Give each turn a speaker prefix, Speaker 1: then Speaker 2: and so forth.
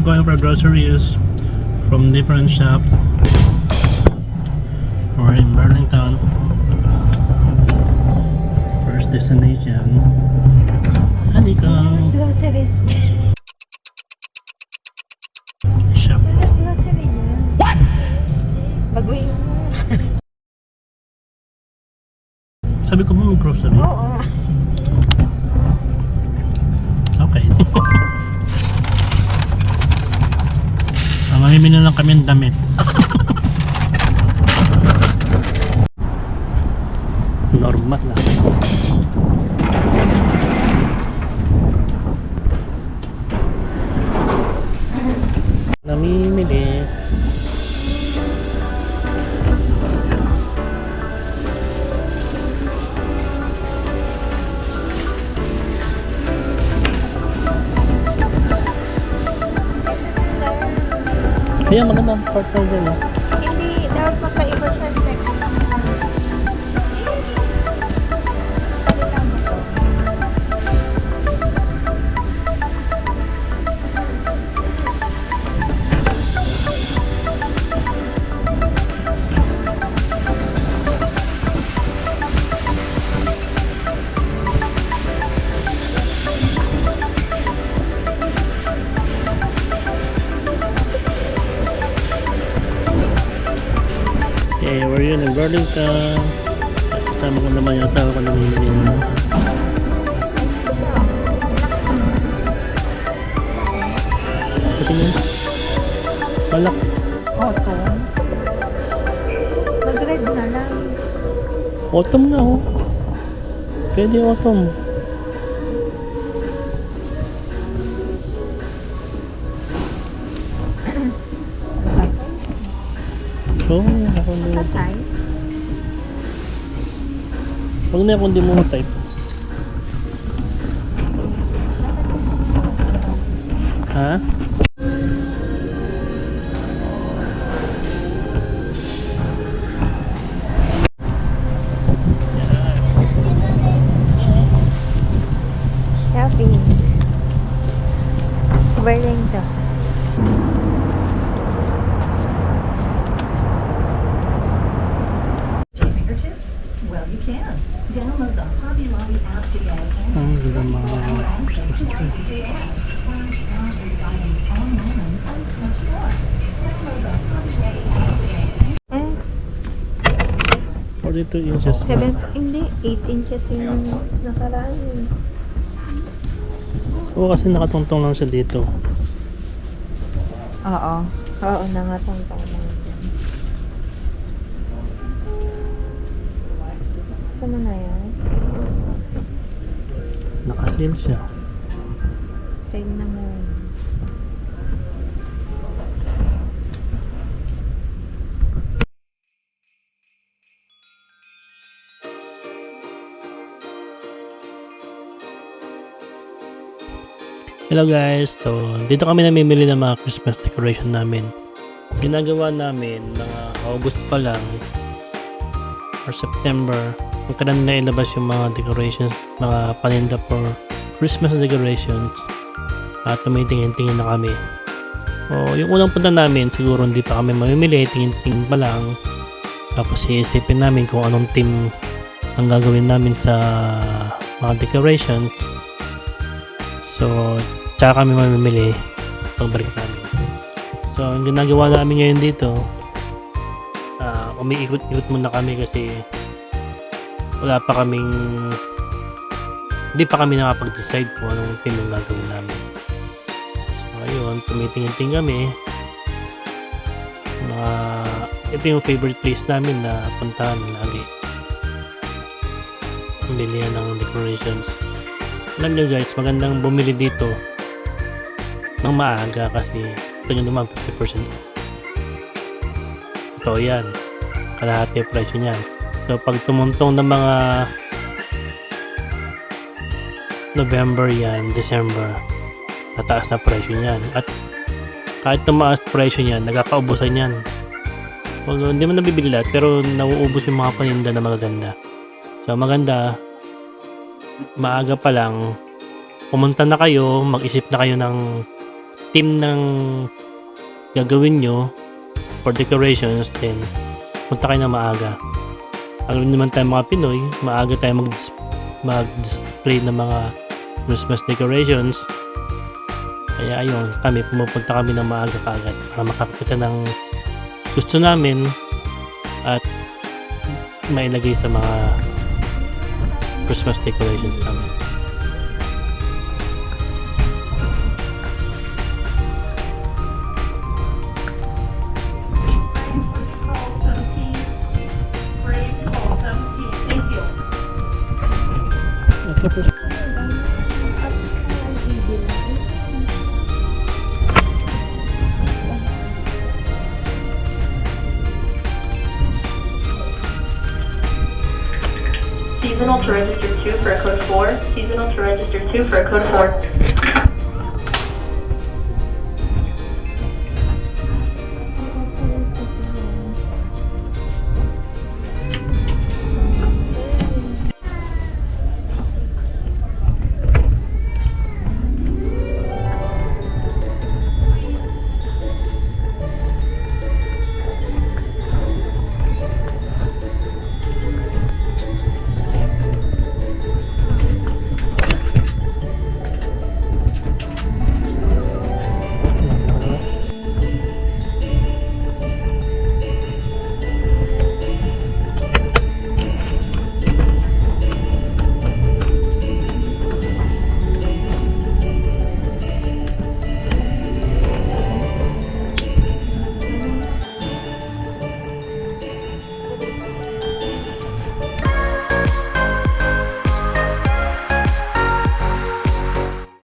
Speaker 1: going for groceries from different shops. We're in Burlington. First destination. Halika.
Speaker 2: Groceries.
Speaker 1: Shop.
Speaker 2: Wala grocery dyan. What? Baguhin mo.
Speaker 1: Sabi ko mo mag-grocery?
Speaker 2: Oo.
Speaker 1: Okay. Mamimili lang kami ng damit. Normal lang. Namimili. Kaya magandang part na dyan, eh.
Speaker 2: Hindi, dapat magkaiba siya sex. Palitan mo to.
Speaker 1: Okay, we're yun in Burlington. Kasama ko naman yung asawa ko namimili. Pati yun. Malak.
Speaker 2: Autumn. Mag-red na lang.
Speaker 1: Autumn na, oh. Pwede autumn. Oo, ako na.
Speaker 2: Kasay.
Speaker 1: Huwag na kung di mo type. Ha?
Speaker 2: Shopping. Sa Burlington.
Speaker 3: Fingertips? Well, you can. Download the Hobby Lobby app today and
Speaker 1: Ang ganda mga Christmas tree.
Speaker 2: Eh,
Speaker 1: 42 inches.
Speaker 2: 7, hindi, 8 inches yung nakaraan.
Speaker 1: Oo, kasi nakatungtong lang siya dito.
Speaker 2: Oo. Oo, nangatang-tang lang dyan. Saan mo na yan?
Speaker 1: Nakasil siya.
Speaker 2: Sale na mo.
Speaker 1: Hello guys, so dito kami namimili ng mga Christmas decoration namin. Ginagawa namin mga August pa lang or September, magkaroon na ilabas yung mga decorations, mga paninda for Christmas decorations at tumitingin-tingin na kami. O yung unang punta namin, siguro hindi pa kami mamimili, tingin-tingin pa lang. Tapos iisipin namin kung anong team ang gagawin namin sa mga decorations. So, tsaka kami mamimili pagbalik namin. So, ang ginagawa namin ngayon dito, umiikot-ikot muna kami kasi hindi pa kami nakapag-decide kung anong team ang gagawin namin. So, ayun, tumitingin-tingin kami. Ito yung favorite place namin na puntahan lagi. Bilihan ng decorations. Alam nyo guys, magandang bumili dito ng maaga kasi ito nyo naman 50%. Ito yan, kalahati yung presyo nyan. So pag tumuntong ng mga November yan, December, tataas na presyo nyan. At kahit tumaas presyo nyan, nagkakaubusan yan. So, hindi mo nabibili lahat, pero nauubos yung mga paninda na magaganda. So maganda, maaga pa lang pumunta na kayo, mag-isip na kayo ng team ng gagawin nyo for decorations, then punta kayo na maaga. Alam naman tayo mga Pinoy, maaga tayo mag-display ng mga Christmas decorations. Kaya ayun, pumupunta kami ng maaga kaagad para makakita ng gusto namin at mailagay sa mga Christmas decorations namin.
Speaker 4: Seasonal to register 2 for a code 4. Seasonal to register 2 for a code 4.